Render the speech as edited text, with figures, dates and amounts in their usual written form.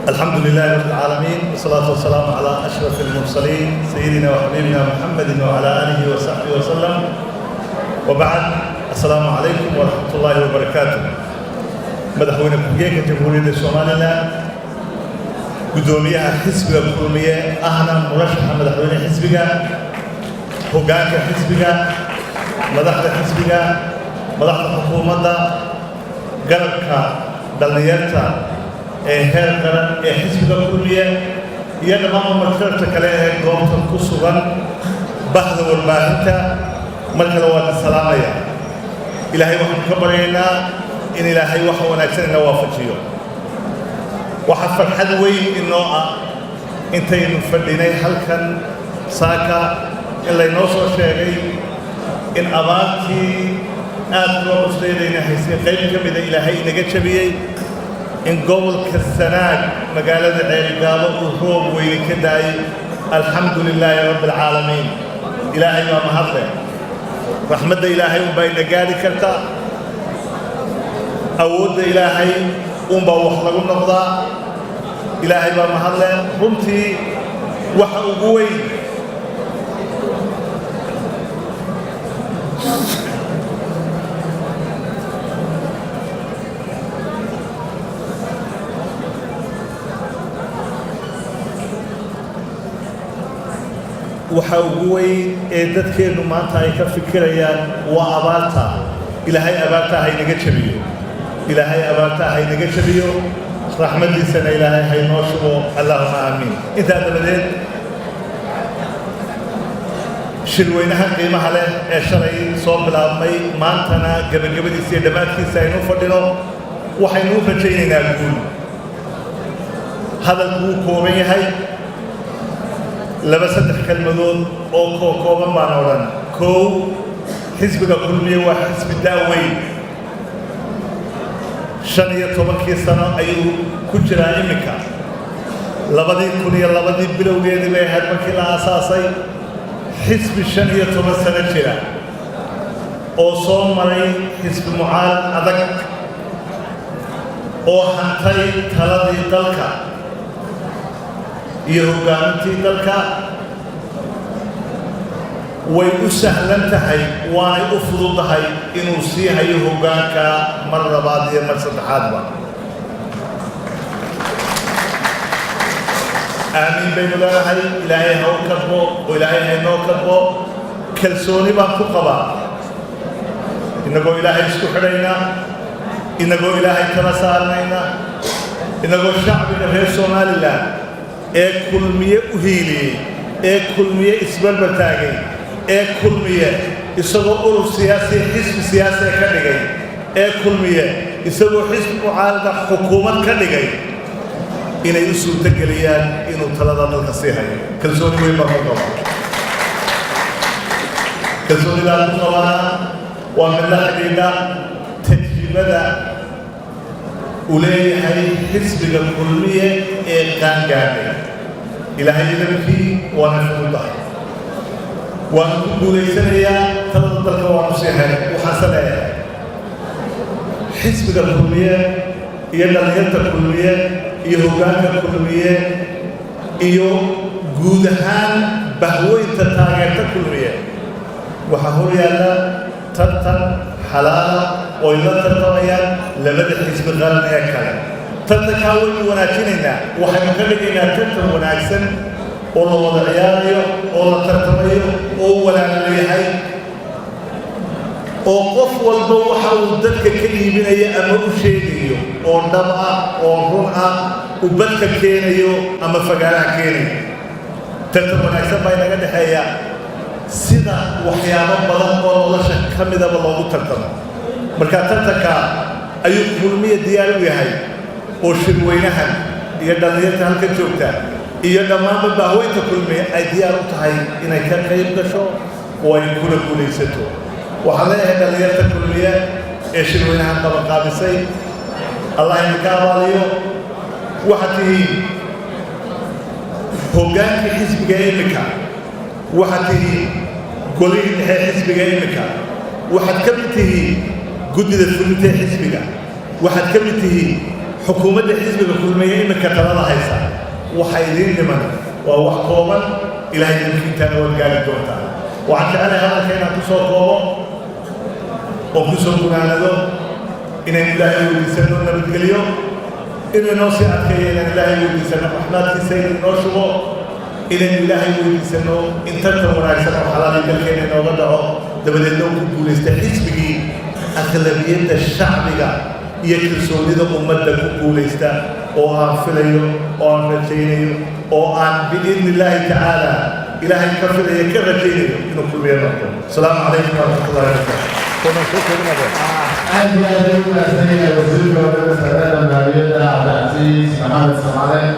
الحمد لله رب العالمين والصلاة والسلام على أشرف المرسلين سيدنا وحبيبنا محمد وعلى آله وصحبه وسلم وبعد السلام عليكم ورحمة الله وبركاته. مدحونا كوجيك جمهورية الصومالية قدوميها حزب الكلمية أهنا مرشح مدحونا حزبك هوجاك حزبك مدحت حزبك مدحت حكومة قلبك دلنيرتا heer qaran ee xisbiga kulliye iyo dhammaan martirta kale ee goobta ku sugan bahda warbaahinta markale waa salaamaya ilaahay waxaan ka baryaynaa in ilaahay wax wanaagsan inoo waafajiyo waxa farxad weyn inoo ah intaynu fadhinay halkan saaka in laynoo soo sheegay in abaartii aad loo cusleynayna haysay qayb ka mida ilaahay inaga jabiyey إن قبل كالسناج مقالة عيقابة وهو ويكداي الحمد لله رب العالمين إلهي ما مهضة رحمة إلهي وبين قالي كرتا أود إلهي ومبوخلق النقضة إلهي ما مهضة رمتي وحقوي waxa ugu weyn ee dadkeenu maanta ay ka fikirayaan waa abaarta ilaahay abaarta hay naga jabiyo ilaahay abaarta hay naga jabiyo raxmadiisana ilaahay hay noo shubo allahumma aamin inta dabadeed shirweynaha qiimaha leh ee shalay soo bilaabmay maantana gabagabadiisa iyo dhammaadkiisa aynu fadhino waxaynu rajaynaynaa guul hadalku wuu kooban yahay laba saddex kalmadood oo kooban baan odhan kow xisbiga kulmiye waa xisbi daaweyn 15 sano ayuu ku jiraa iminka 2002 bilowgeedii bay ahayd markii la aasaasay xisbi 15 sano jira oo soo maray xisbi mucaarad adag oo hantay taladii dalka iyo hogaamintii dalka way u sahlan tahay waanay u fududahay inuu sii hayo hoggaanka mar labaad iyo mar saddexaadba aamin baynu leedahay ilaahay ha u kadbo oo ilaahay ha inoo kadbo kalsooni baan ku qabaa inagoo ilaahay isku xidhayna inagoo ilaahay tala saarnayna inagoo shacbiga reer somalilan ee kulmiye u hiiliyey ee kulmiye isbalba taagay ee kulmiye isagoo urur siyaasi xisbi siyaasi ka dhigay ee kulmiye isagoo xisbi mucaarada xukuumad ka dhigay inay u suurtageliyaan inuu talada dalka sii hayo kalsooni weyn baan ku qabaa kalsoonidaan ku qabaana waa mid la xidhiidha tajribada uu leeyahay xisbiga kulmiye ee qaangaadhay ilaahay idabkii waana fududahay waanu ku guulaysanayaa talada dalka waanu sii hay waxaase leeyahay xisbiga kulmiye iyo dhalinyarta kulmiye iyo hoggaanka kulmiye iyo guud ahaan bahweynta taageerta kulmiye waxaa hor yaalla tartan xalaala oo ay la tartamayaan labada xisbi qaran ee kale tartankaa waynu wanaajinaynaa waxaynu ka dhigaynaa tartan wanaagsan oo la wada ciyaarayo oo la tartamayo oo walaalayahay oo qof walba waxa uu dadka ka iibinayo ama u sheegayo oo dhab ah oo run ah uu badka keenayo ama fagaaraha keenayo tartan wanaagsan baa inaga dhexeeya sida waxyaabo badan oo nolosha ka midaba loogu tartamo marka tartanka ayuu kulmiye diyaar u yahay oo shirweynahan iyo dhalinyarta halka joogta iyo dhammaanba bahweynta kulmiye ay diyaar u tahay inay ka qayb gasho oo ay kula guulaysato waxaan leeyahay dhalinyarta kulmiye ee shirweynahan qabanqaabisay allah idinka abaaliyo waxaad tihiin hoggaankii xisbiga iminka waxaad tihiin golihii dhexe xisbiga iminka waxaad ka mid tihiin guddida fulinta xisbiga waxaad ka mid tihiin xukuumadda xisbiga kulmiye iminka talada haysa وحيدين لمن ووحكوما إلى أن الكتاب والقال الدوتا وعن كأن هذا كان تصور قوة وقصر كنا له إن الله يسنون بالقليو إن نوسي أتكي إن الله يسنون رحمات سيد النوشبو إن الله يسنون إن تنتموا رأيسنا وحلالي كالكين إنه وضعه دبل اللوم كبول استحيث بكي أغلبية الشعب يكسون لذا أمد كبول استا وآن فليو وآن رجينيو وآن بإذن الله تعالى إلهي كفر يكر رجينيو إنه كل بيان السلام عليكم ورحمة الله وبركاته أهلا بكم سيدنا الوزير وسيدنا المالية عبد العزيز محمد سمعان